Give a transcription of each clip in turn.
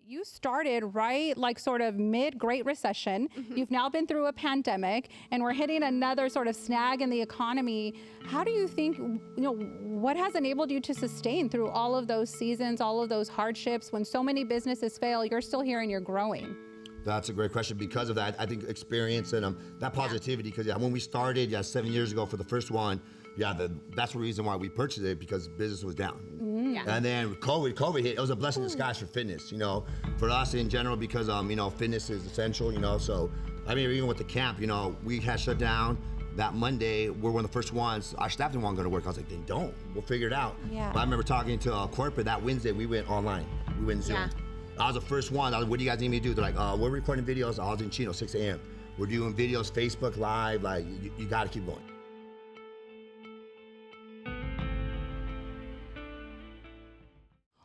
You started right like sort of mid-Great Recession. You've now been through a pandemic and we're hitting another sort of snag in the economy. How do you think, what has enabled you to sustain through all of those seasons, all of those hardships? When so many businesses fail, you're still here and you're growing. That's a great question. Because of that, I think experience and that positivity, because when we started 7 years ago for the first one, that's the reason why we purchased it, because business was down. And then COVID hit. It was a blessing in disguise for fitness, for us in general, because fitness is essential, so I mean, even with the camp, we had shut down that Monday. We're one of the first ones. Our staff didn't want to go to work. I was like, then don't. We'll figure it out. But I remember talking to corporate that Wednesday. We went online. We went Zoom. I was the first one. I was, what do you guys need me to do? They're like, we're recording videos. I was in Chino, 6 a.m. We're doing videos, Facebook Live. Like, you got to keep going.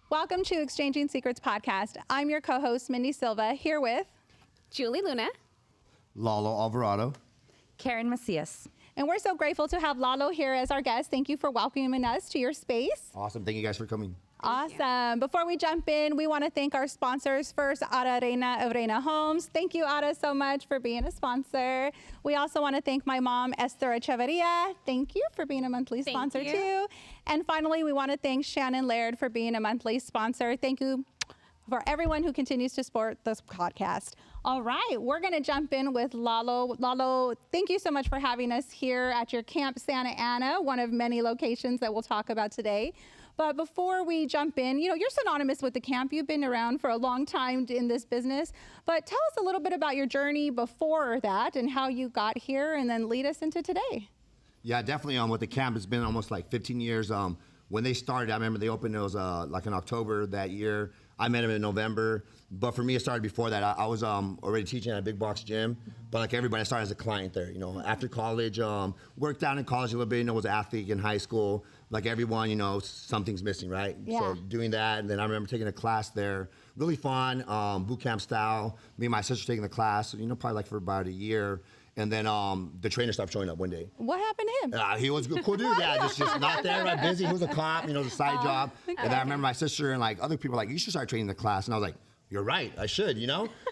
Welcome to Exchanging Secrets podcast. I'm your co-host, Mindy Silva, here with Julie Luna, Lalo Alvarado, Karen Macias. And we're so grateful to have Lalo here as our guest. Thank you for welcoming us to your space. Awesome. Thank you guys for coming. Awesome. Before we jump in, we want to thank our sponsors first, Ada Reina of Reina Homes. Thank you, Ada, so much for being a sponsor. We also want to thank my mom, Esther Echeverria. Thank you for being a monthly sponsor too. And finally, we want to thank Shannon Laird for being a monthly sponsor. Thank you for everyone who continues to support this podcast. All right, we're going to jump in with Lalo. Lalo, thank you so much for having us here at your Camp Santa Ana, one of many locations that we'll talk about today. But before we jump in, you're synonymous with the camp. You've been around for a long time in this business. But tell us a little bit about your journey before that and how you got here, and then lead us into today. Yeah, definitely. With the camp, it's been almost like 15 years. When they started, I remember they opened, it was like in October that year. I met them in November. But for me, it started before that. I was already teaching at a big box gym. But like everybody, I started as a client there. After college, worked down in college a little bit, was an athlete in high school. Like everyone, something's missing, right? Yeah. So doing that, and then I remember taking a class there. Really fun, boot camp style. Me and my sister taking the class, probably like for about a year. And then the trainer stopped showing up one day. What happened to him? He was a cool dude, just not there, right? Busy. He was a cop, the side job. Okay. And then I remember my sister and like other people like, you should start training the class. And I was like, you're right, I should,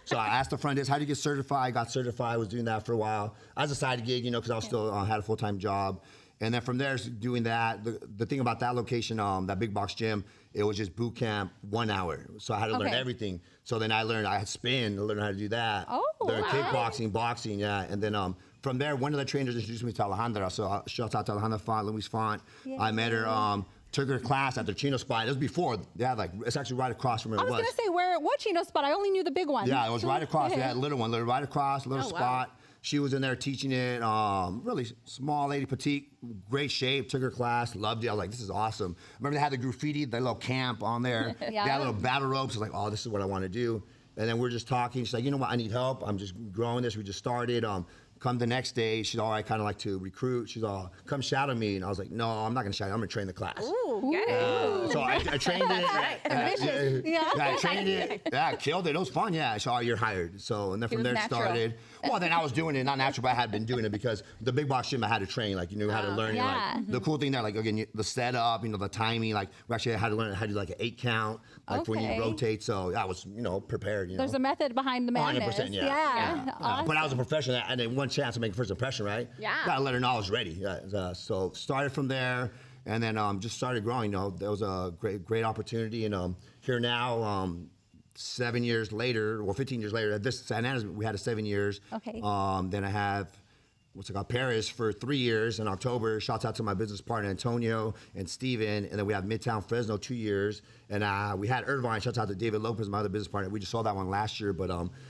So I asked the front desk, how do you get certified? I got certified, I was doing that for a while. As a side gig, because I was still had a full-time job. And then from there, doing that, the thing about that location, that big box gym, it was just boot camp, 1 hour. So I had to learn everything. So then I had spin, I learned how to do that. Learned kickboxing, boxing, And then from there, one of the trainers introduced me to Alejandra. So shout out to Alejandra Font, Luis Font. Yeah. I met her, took her class at the Chino spot. It was before, it's actually right across from where it was. I was going to say, what Chino spot? I only knew the big one. Yeah, it was right across. We had a little one, right across, little spot. She was in there teaching it, really small lady, petite, great shape, took her class, loved it. I was like, this is awesome. Remember they had the graffiti, the little camp on there. They had little battle ropes. I was like, oh, this is what I want to do. And then we're just talking. She's like, you know what, I need help. I'm just growing this. We just started. Come the next day, she's all, I kind of like to recruit. She's all, come shadow me. And I was like, no, I'm not going to shadow. I'm going to train the class. Ooh, good. So I trained it. I trained it. Yeah, killed it. It was fun. Yeah. So you're hired. So, and then from there it started. Well, then I was doing it, not natural, but I had been doing it because the big box gym, I had to train. Like, you knew how to learn it. Like, the cool thing there, like, again, the setup, the timing, like, we actually had to learn how to do like an 8 count, like when you rotate. So I was, prepared. There's a method behind the madness. 100%, yeah. Awesome. But I was a professional, and then one chance to make a first impression, right? Yeah. Gotta let her know I was ready. So started from there, and then just started growing. There was a great opportunity, and here now, 7 years later, or 15 years later, this Santa Ana's, we had 7 years. Okay. Then I have Paris for 3 years in October. Shouts out to my business partner Antonio and Steven. And then we have Midtown Fresno 2 years. And we had Irvine. Shouts out to David Lopez, my other business partner. We just saw that one last year, but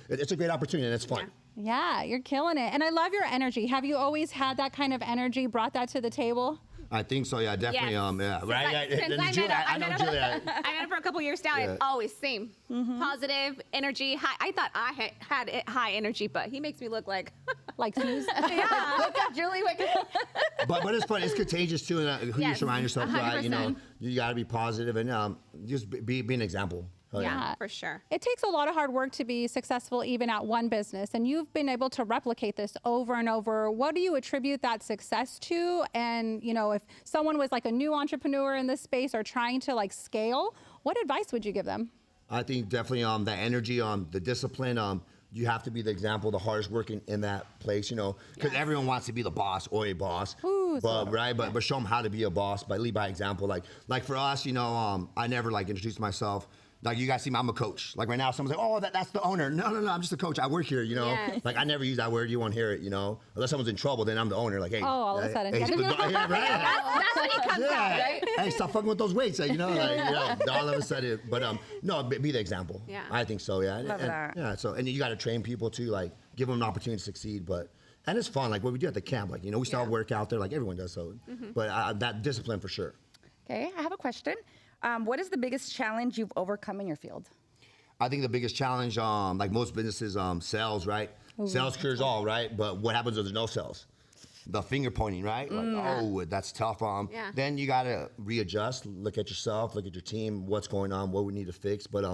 it's a great opportunity and it's fun. Yeah, you're killing it. And I love your energy. Have you always had that kind of energy, brought that to the table? I think so, yeah, definitely. Yes. Right? I met him for a couple years now. Yeah. Always same. Positive energy. High. I thought I had high energy, but he makes me look like Snooze. Yeah, look at Julie. But it's fun. It's contagious too. And who you surround yourself by, you got to be positive and just be an example. Yeah, for sure. It takes a lot of hard work to be successful even at one business, and you've been able to replicate this over and over. What do you attribute that success to? And if someone was like a new entrepreneur in this space or trying to like scale, what advice would you give them? I think definitely the energy, the discipline. You have to be the example, the hardest working in that place, because everyone wants to be the boss or a boss. Ooh, but show them how to be a boss, lead by example. Like for us, I never introduced myself. Like you guys see me, I'm a coach. Like right now, someone's like, "Oh, that's the owner." No, I'm just a coach. I work here, Yes. Like I never use that word. You won't hear it, Unless someone's in trouble, then I'm the owner. Like, hey. Oh, all of a sudden. Hey, Yeah. That's when he comes out, right? Hey, stop fucking with those weights, all of a sudden. But no, be the example. Yeah. I think so. Yeah. Love that. Yeah. So and you got to train people too, give them an opportunity to succeed. And it's fun, like what we do at the camp. We still work out there, like everyone does. So, but that discipline for sure. Okay, I have a question. What is the biggest challenge you've overcome in your field? I think the biggest challenge, like most businesses, sales, right? Sales cures all, right? But what happens if there's no sales? The finger pointing, right? That's tough. Then you gotta readjust, look at yourself, look at your team, what's going on, what we need to fix. But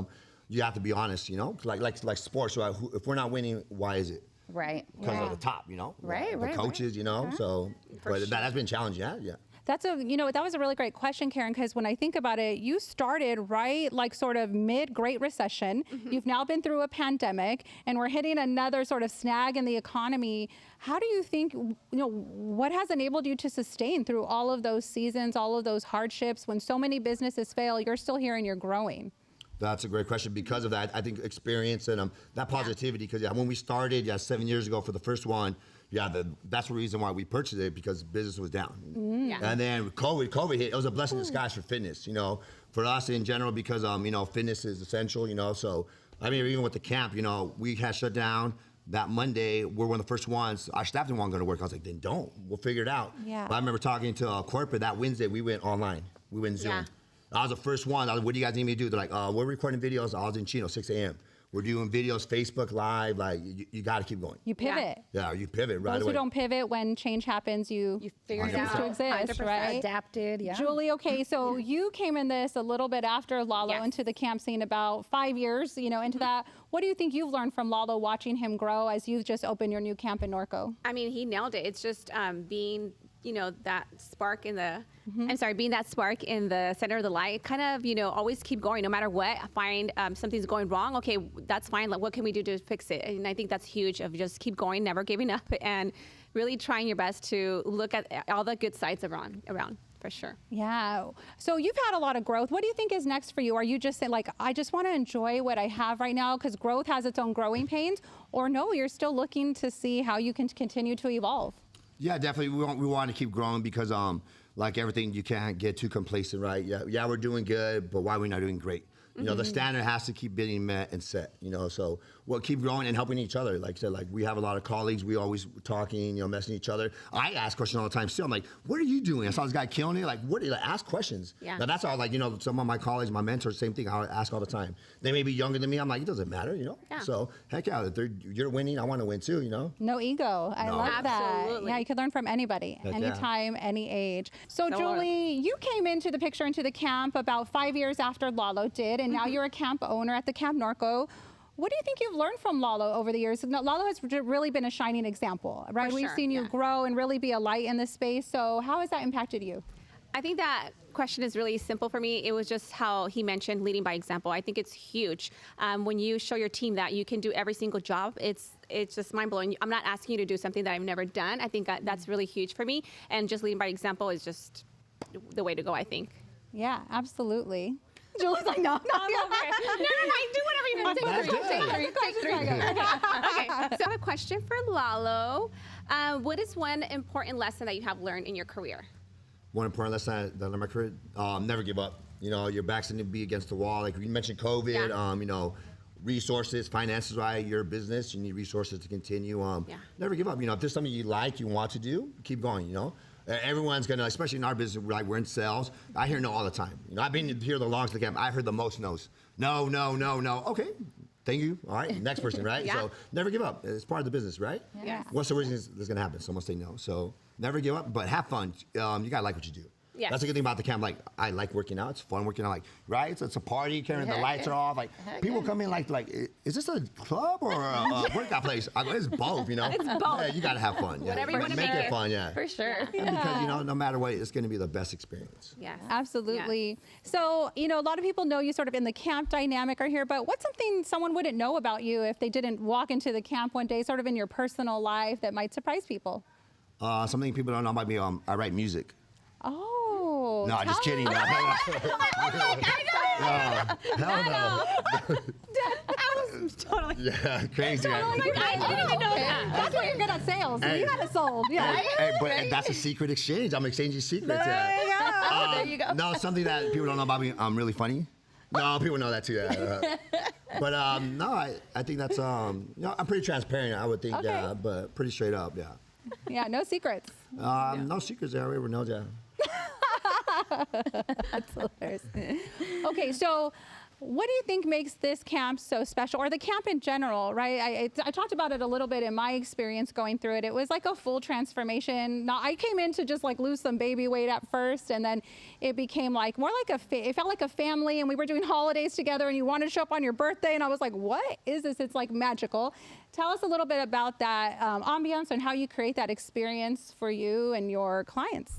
you have to be honest, like sports. Right? If we're not winning, why is it? Right. Because of the top, Right, the coaches, So, but that has been challenging. Yeah. That was a really great question, Karen, because when I think about it, you started right sort of mid-Great Recession. You've now been through a pandemic and we're hitting another sort of snag in the economy. How do you think, what has enabled you to sustain through all of those seasons, all of those hardships? When so many businesses fail, you're still here and you're growing. That's a great question. Because of that, I think experience and that positivity, because when we started 7 years ago for the first one, that's the reason why we purchased it, because business was down. Yeah. And then COVID hit. It was a blessing in disguise for fitness, for us in general, because, fitness is essential, So, even with the camp, we had shut down that Monday. We're one of the first ones. Our staff didn't want to go to work. I was like, then don't. We'll figure it out. Yeah. But I remember talking to corporate that Wednesday. We went online. We went Zoom. Yeah. I was the first one. I was like, what do you guys need me to do? They're like, we're recording videos. I was in Chino, 6 a.m. We're doing videos, Facebook Live. You got to keep going. You pivot. Yeah, you pivot right Those away. who don't pivot when change happens, you figure it cease out. to exist, 100% right? Adapted, yeah. Julie, okay, so you came in this a little bit after Lalo Yes. into the camp scene, about 5 years, into that. What do you think you've learned from Lalo watching him grow as you've just opened your new camp in Norco? He nailed it. It's just being, that spark in the, being that spark in the center of the light, kind of, always keep going no matter what. Find something's going wrong. Okay, that's fine. Like, what can we do to fix it? And I think that's huge, of just keep going, never giving up, and really trying your best to look at all the good sides around for sure. Yeah. So you've had a lot of growth. What do you think is next for you? Are you just saying, I just want to enjoy what I have right now because growth has its own growing pains? Or no, you're still looking to see how you can continue to evolve? Yeah, definitely. We want to keep growing because, like everything, you can't get too complacent, right? Yeah, we're doing good, but why are we not doing great? The standard has to keep being met and set, so we'll keep growing and helping each other. Like I said, we have a lot of colleagues. We always talking, messaging each other. I ask questions all the time still. I'm like, what are you doing? I saw this guy killing it. Ask questions. Yeah. Now that's all, some of my colleagues, my mentors, same thing. I ask all the time. They may be younger than me. I'm like, it doesn't matter, Yeah. So heck yeah, if you're winning, I want to win too, No ego. I love Absolutely. that. Yeah, you could learn from anybody, Heck yeah. anytime, any age. So Julie, you came into the picture, into the camp about 5 years after Lalo did, and now you're a camp owner at the Camp Norco. What do you think you've learned from Lalo over the years? Lalo has really been a shining example, right? For We've sure, seen you yeah. grow and really be a light in this space. So how has that impacted you? I think that question is really simple for me. It was just how he mentioned leading by example. I think it's huge. When you show your team that you can do every single job, it's just mind blowing. I'm not asking you to do something that I've never done. I think that's really huge for me. And just leading by example is just the way to go, I think. Yeah, absolutely. Julie's like, no, No, do whatever you want. That's good. Take three. Okay, so I have a question for Lalo. What is one important lesson that you have learned in your career? One important lesson I learned in my career, never give up. Your back's going to be against the wall. Like you mentioned COVID, Yeah. Resources, finances, right? Your business, you need resources to continue. Never give up. If there's something you like, you want to do, keep going, Everyone's going to, especially in our business, we're in sales. I hear no all the time. I've been here the longest, I've heard the most no's. No. Okay. Thank you. All right. Next person, right? Yeah. So never give up. It's part of the business, right? Yeah. What's the worst thing that's going to happen? Someone say no. So never give up, but have fun. You got to like what you do. Yes. That's a good thing about the camp. Like, I like working out. It's fun working out. Like, right? It's a party. Karen, the Heck lights yeah. are off. Like, Heck people yeah. come in like, is this a club or a workout place? I go, it's both, you know? It's both. Yeah, you got to have fun. Yeah. Whatever you wanna make make it it. fun, yeah. For sure. And because, you know, no matter what, it's going to be the best experience. Yes. Absolutely. So, you know, a lot of people know you sort of in the camp dynamic are here, but what's something someone wouldn't know about you if they didn't walk into the camp one day, sort of in your personal life that might surprise people? Something people don't know about me, I write music. Oh. No, just kidding. Hell no. I was totally. Yeah, crazy. I didn't even know that. That's why you're good at sales. Hey. You got it sold. Yeah. But that's a secret exchange. I'm exchanging secrets. There you go. There you go. No, something that people don't know about me, I'm really funny. No, people know that too. Yeah. But no, I think that's, you know, I'm pretty transparent, I would think, Okay. yeah, but pretty straight up, yeah. Yeah, no secrets. No secrets there, everyone knows, yeah. That's hilarious. Okay, so what do you think makes this camp so special, or the camp in general, right? I talked about it a little bit in my experience going through it. It was like a full transformation. Now, I came in to just like lose some baby weight at first, and then it became like more like it felt like a family, and we were doing holidays together, and you wanted to show up on your birthday, and I was like, what is this? It's like magical. Tell us a little bit about that ambiance and how you create that experience for you and your clients.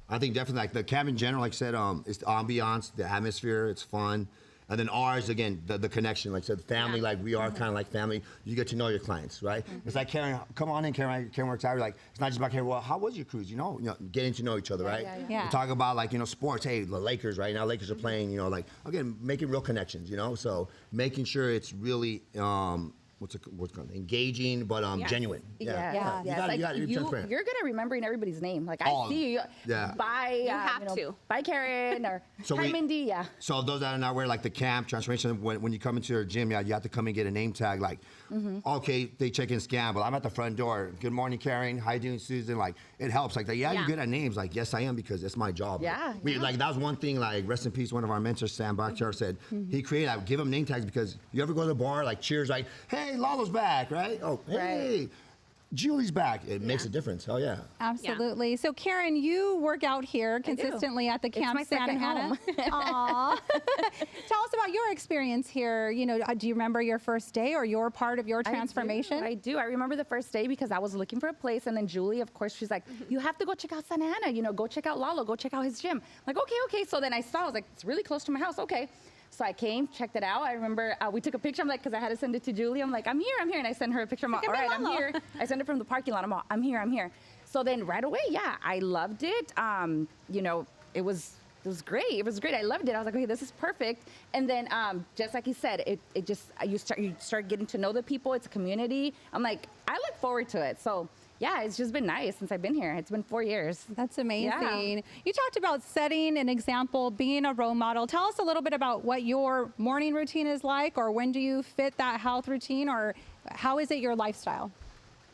I think definitely like the camp in general, like I said, it's the ambiance, the atmosphere, it's fun. And then ours, again, the connection, like I said, family, Yeah. like we are kind of like family. You get to know your clients, right? It's like, Karen, come on in, Karen works out. Like, it's not just about Karen, well, how was your cruise? You know, getting to know each other, right? yeah. We talk about like, you know, sports. Hey, the Lakers right now, Lakers are playing, you know, like, again, making real connections, you know? So making sure it's really, what's it called? Engaging, but Yes. genuine. Yeah. Yeah. You gotta be transparent. You're good at remembering everybody's name. Like All I of see you. Yeah. Bye. You have to. Bye, Karen. Or So hi, we- Mindy. Yeah. So those that are not aware, like the camp transformation, when you come into your gym, yeah, you have to come and get a name tag. Like, okay, they check in scan, but I'm at the front door. Good morning, Karen. How you doing, Susan? Like, it helps. Like, Yeah. you're good at names. Like, yes, I am because it's my job. Yeah, Like that was one thing. Like, rest in peace. One of our mentors, Sam Bachar, said he created. I would give him name tags because you ever go to the bar, like cheers, like, hey, Lalo's back, right? Oh, hey. Julie's back. It makes a difference. Oh yeah. Absolutely. So Karen, you work out here consistently at the Camp my Santa second Ana. home. Aw. Tell us about your experience here. You know, do you remember your first day or your part of your transformation? I do. I remember the first day because I was looking for a place, and then Julie, of course, she's like, "You have to go check out Santa Ana. You know, go check out Lalo. Go check out his gym." I'm like, okay. So then I saw. I was like, "It's really close to my house." Okay. So I came, checked it out. I remember we took a picture. I'm like, because I had to send it to Julie. I'm like, I'm here. And I sent her a picture. I'm like, all right, I'm here. I sent it from the parking lot. I'm here. So then right away, yeah, I loved it. You know, it was great. It was great. I loved it. I was like, okay, this is perfect. And then just like you said, it just, you start getting to know the people. It's a community. I'm like, I look forward to it. So yeah, it's just been nice since I've been here. It's been 4 years. That's amazing. Yeah. You talked about setting an example, being a role model. Tell us a little bit about what your morning routine is like, or when do you fit that health routine, or how is it your lifestyle?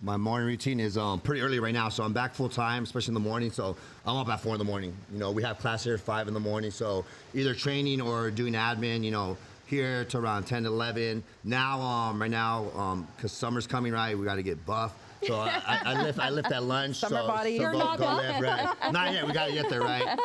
My morning routine is pretty early right now, so I'm back full time, especially in the morning. So I'm up at 4 in the morning. You know, we have class here at 5 in the morning, so either training or doing admin. You know, here to around 10 to 11. Now, right now, because summer's coming, right? We got to get buff. So I lift at lunch. Summer body. You're go, not go buff. lift, right? Not yet. We got to get there, right?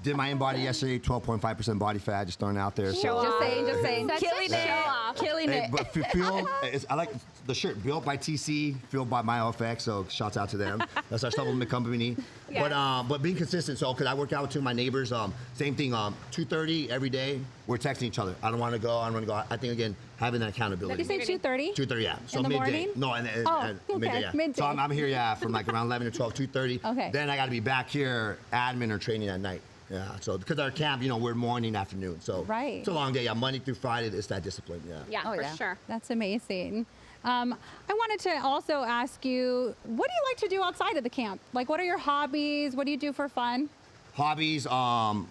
Did my in-body yesterday, 12.5% body fat. Just throwing it out there. Just saying. That's Killing a it. show off. Killing Hey, it. but I like the shirt built by TC, built by MyOFX, so shouts out to them. That's our supplement company. Yeah. But being consistent, so because I work out with 2 of my neighbors, same thing, 2:30 every day, we're texting each other. I don't want to go. I think, again, having that accountability. Did you say 2:30? 2:30, yeah. So In the midday. morning? No, Okay, midday, yeah. midday. So I'm here, yeah, from like around 11 to 12, 2:30. Okay. Then I got to be back here, admin or training at night. Yeah, so because our camp, you know, we're morning, afternoon. So Right. it's a long day, yeah. Monday through Friday, it's that discipline, yeah. Yeah, Oh, for yeah. sure. That's amazing. I wanted to also ask you, what do you like to do outside of the camp? Like, what are your hobbies? What do you do for fun? Hobbies, on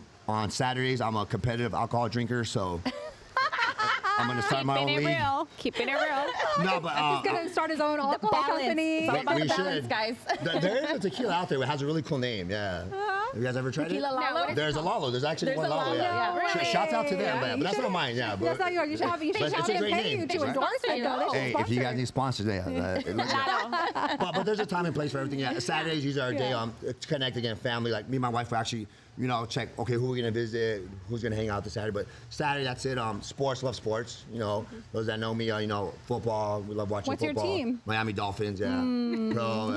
Saturdays, I'm a competitive alcohol drinker, so I'm going to start my own Keeping it league. real. Keeping it real. No, but He's gonna start his own alcohol balance. company. It's all about we the balance, should. guys. There is a tequila out there that has a really cool name, yeah. Have you guys ever tried Tequila it? Lalo? No, There's a Lalo. There's actually one There's a Lalo, Lalo, yeah. yeah. Sure, shouts out to them, Yeah, man. you But that's should- not mine, yeah. That's But, not yours. You should have But it's them a great pay name. you to Right. endorse it, though. They should hey, if you sponsor guys need sponsors, but there's a time and place for everything. Yeah, Saturdays usually our day to connect again, family. Like me and my wife, we actually you know, check, okay, who are we gonna visit, who's gonna hang out this Saturday. But Saturday, that's it. Sports, love sports. You know, those that know me, you know, football, we love watching What's football. your team? Miami Dolphins, yeah.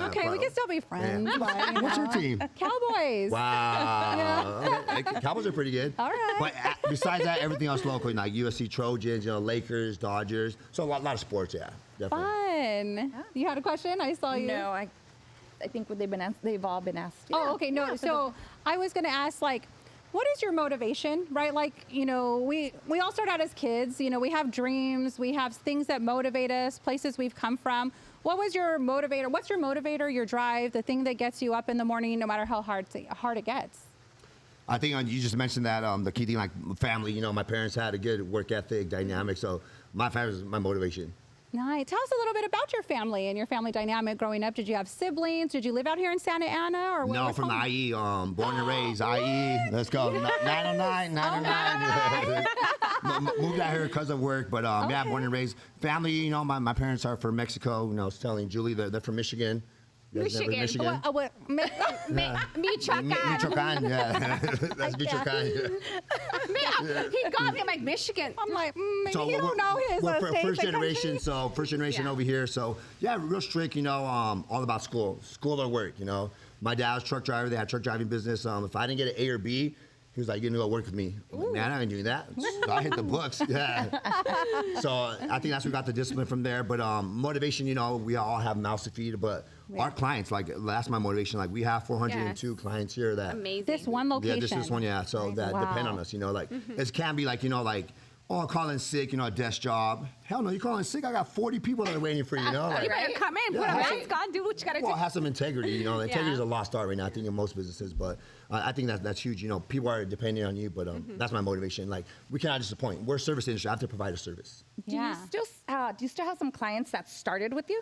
Okay, we can still be friends. Yeah. But, you What's know. your team? Cowboys. Wow. Okay. Cowboys are pretty good. All right. But besides that, everything else local, like USC Trojans, you know, Lakers, Dodgers. So a lot of sports, yeah. Definitely. Fun. You had a question? I saw you. No, I think they've all been asked. Oh, okay. No, so I was going to ask, like, what is your motivation, right? Like, you know, we all start out as kids. You know, we have dreams. We have things that motivate us, places we've come from. What was your motivator? What's your motivator, your drive, the thing that gets you up in the morning no matter how hard it gets? I think you just mentioned that the key thing, like family, you know, my parents had a good work ethic, dynamic. So my family is my motivation. Nice. Tell us a little bit about your family and your family dynamic growing up. Did you have siblings? Did you live out here in Santa Ana? Or No, where's from home? IE, born and raised, IE. Let's go. 909, 909. Moved out here because of work, but yeah, born and raised. Family, you know, my parents are from Mexico. You know, I was telling Julie, they're from Michigan. You guys never Michigan. Michigan? Michoacan. Michoacan, yeah. That's Michoacan. He got me. I'm like, Michigan. I'm like, maybe So you don't know his we're states first and generation, countries. so first generation over here. So yeah, real strict, you know, all about school or work, you know. My dad was a truck driver. They had a truck driving business. If I didn't get an A or B, he was like, you're gonna go work with me. I'm like, man, I ain't doing that. So I hit the books. Yeah. So I think that's where we got the discipline from there. But motivation, you know, we all have mouths to feed, but our clients, like, that's my motivation. Like, we have 402 clients here that. Amazing. This one location. Yeah, this one, yeah. So that depend on us, you know, like, it can be like, you know, like, oh, I'm calling sick, you know, a desk job. Hell no, you calling sick? I got 40 people that are waiting for you, you know? Like, You better come in, put a mask on, do what you gotta do. well, have some integrity, you know. Integrity Yeah. is a lost art right now, I think, in most businesses. But I think that's huge. You know, people are depending on you, but that's my motivation. Like, we cannot disappoint. We're a service industry. I have to provide a service. Yeah. Do you still have some clients that started with you?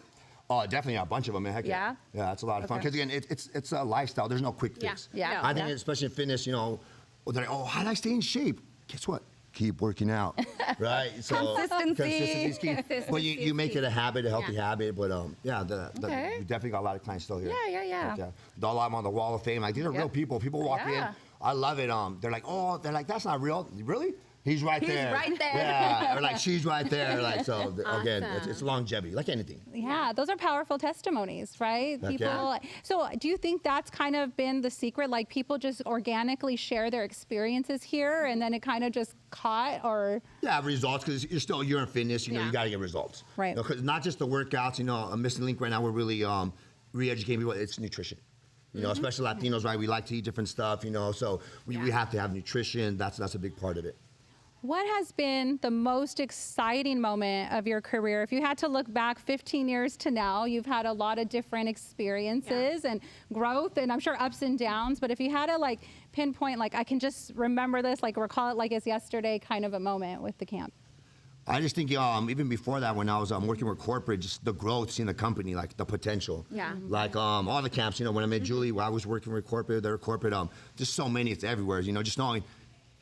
Oh, definitely a bunch of them, man. Heck Yeah? Yeah, that's a lot of fun. Okay. Because, again, it's a lifestyle. There's no quick fix. Yeah. I think, Yeah. especially in fitness, you know, they're like, oh, how do I stay in shape? Guess what? Keep working out, right? So Consistency. is key. But you make it a habit, a healthy habit. But yeah, Okay. we definitely got a lot of clients still here. Yeah. Like, I'm on the Wall of Fame. Like, these are real people. People walk in. Yeah. I love it. They're like, that's not real. Really? He's right there. right there. Yeah. Or like, she's right there. Like, so again, it's longevity, like anything. Yeah, those are powerful testimonies, right? Heck People. yeah. So, do you think that's kind of been the secret? Like, people just organically share their experiences here, and then it kind of just caught, or Yeah, results, because you're in fitness, you know, Yeah. you got to get results. Right. Because not just the workouts, you know, a missing link right now, we're really re-educating people, it's nutrition. You know, especially Latinos, right? We like to eat different stuff, you know, so we have to have nutrition. That's a big part of it. what has been the most exciting moment of your career? If you had to look back 15 years to now, you've had a lot of different experiences and growth, and I'm sure ups and downs. But if you had to like pinpoint, like, I can just remember this, like recall it like it's yesterday, kind of a moment with the camp. I just think even before that, when I was working with corporate, just the growth, seeing the company, like the potential. Yeah. Like all the camps, you know, when I met Julie, while I was working with corporate, they're corporate, just so many, it's everywhere, you know, just knowing.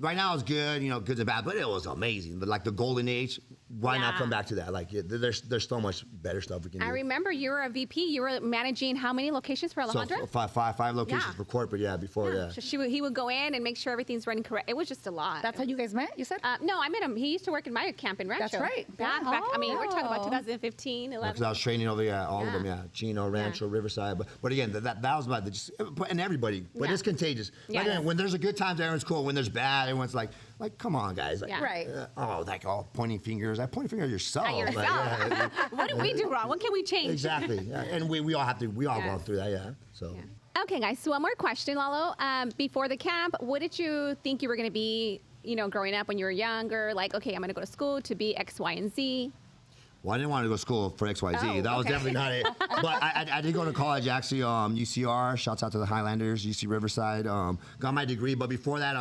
Right now it's good, you know, good and bad, but it was amazing. But like the golden age, why not Yeah. come back to that? Like there's so much better stuff we can do. I remember you were a VP. You were managing how many locations for Alejandra? So five locations Yeah. for corporate, before that. So he would go in and make sure everything's running correct. It was just a lot. That's how you guys met, you said? No, I met him. He used to work in my camp in Rancho. That's right. Back, I mean, we're talking about Oh. 2015, 11. Because I was training over all of them, Yeah. Chino, Rancho, Riverside. But again, that was about and everybody. But Yeah. it's contagious. Yeah. Like, again, when there's a good times, everyone's cool. When there's bad, everyone's like, come on, guys. Like, Yeah. Right. like all pointing fingers. I point a finger at yourself. At yourself. Like, yeah. What did we do wrong? What can we change? Exactly. Yeah. And we all have to. We all Yeah. go through that. Yeah. So. Yeah. Okay, guys. So one more question, Lalo. Before the camp, what did you think you were going to be? You know, growing up when you were younger, like, okay, I'm going to go to school to be X, Y, and Z. Well, I didn't want to go to school for XYZ. Oh, That was okay. definitely not it. But I did go to college, actually, UCR. Shouts out to the Highlanders, UC Riverside. Got my degree. But before that,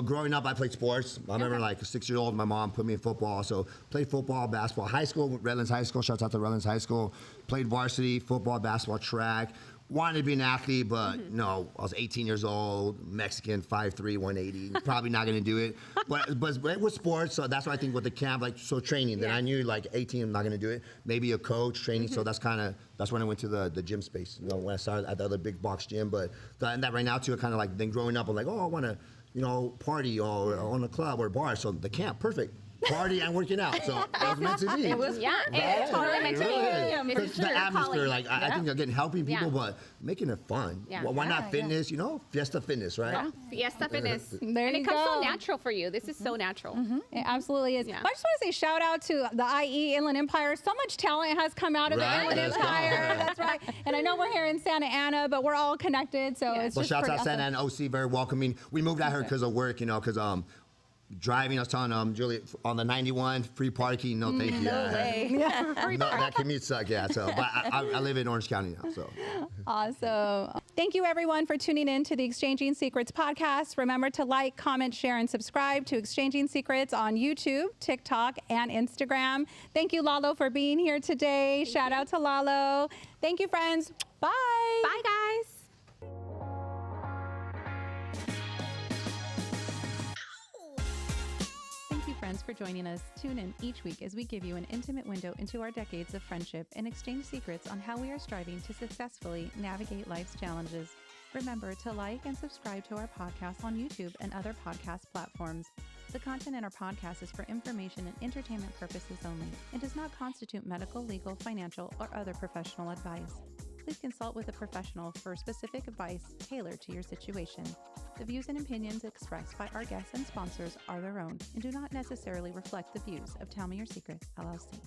growing up, I played sports. I remember, like, a 6-year-old, my mom put me in football. So played football, basketball. High school, Redlands High School. Shouts out to Redlands High School. Played varsity, football, basketball, track. wanted to be an athlete, but no, I was 18 years old, Mexican, 5'3", 180. Probably not going to do it. But with sports, so that's why I think with the camp, like, so training, then I knew like 18, I'm not going to do it. Maybe a coach, training. So that's when I went to the gym space. You know, when I started at the other big box gym. But and that right now too, kind of like then growing up, I'm like, oh, I want to, you know, party or on a club or a bar. So the camp, perfect. Party and working out. So it was meant to be. It was totally meant to be. Because the atmosphere, like, I think again, helping people, but making it fun. Yeah. Well, why not fitness, you know? Fiesta Fitness, right? Yeah, Fiesta Fitness. There and you it comes go. so natural for you. This is so natural. It absolutely is. Yeah. I just want to say shout out to the IE Inland Empire. So much talent has come out of the Inland Let's go. Empire. That's right. And I know we're here in Santa Ana, but we're all connected. So it's Well, just shout pretty out Santa awesome. Ana OC, very welcoming. We moved out here because of work, you know, because driving, I was telling Julie, on the 91, free parking, no thank you. No way. No, that commute sucked, yeah. So, but I live in Orange County now, so. Awesome. Thank you, everyone, for tuning in to the Exchanging Secrets podcast. Remember to like, comment, share, and subscribe to Exchanging Secrets on YouTube, TikTok, and Instagram. Thank you, Lalo, for being here today. Shout out to Lalo. Thank you, friends. Bye. Bye, guys. Thank you, friends, for joining us. Tune in each week as we give you an intimate window into our decades of friendship and exchange secrets on how we are striving to successfully navigate life's challenges. Remember to like and subscribe to our podcast on YouTube and other podcast platforms. The content in our podcast is for information and entertainment purposes only and does not constitute medical, legal, financial, or other professional advice. Please consult with a professional for specific advice tailored to your situation. The views and opinions expressed by our guests and sponsors are their own and do not necessarily reflect the views of Tell Me Your Secret, LLC.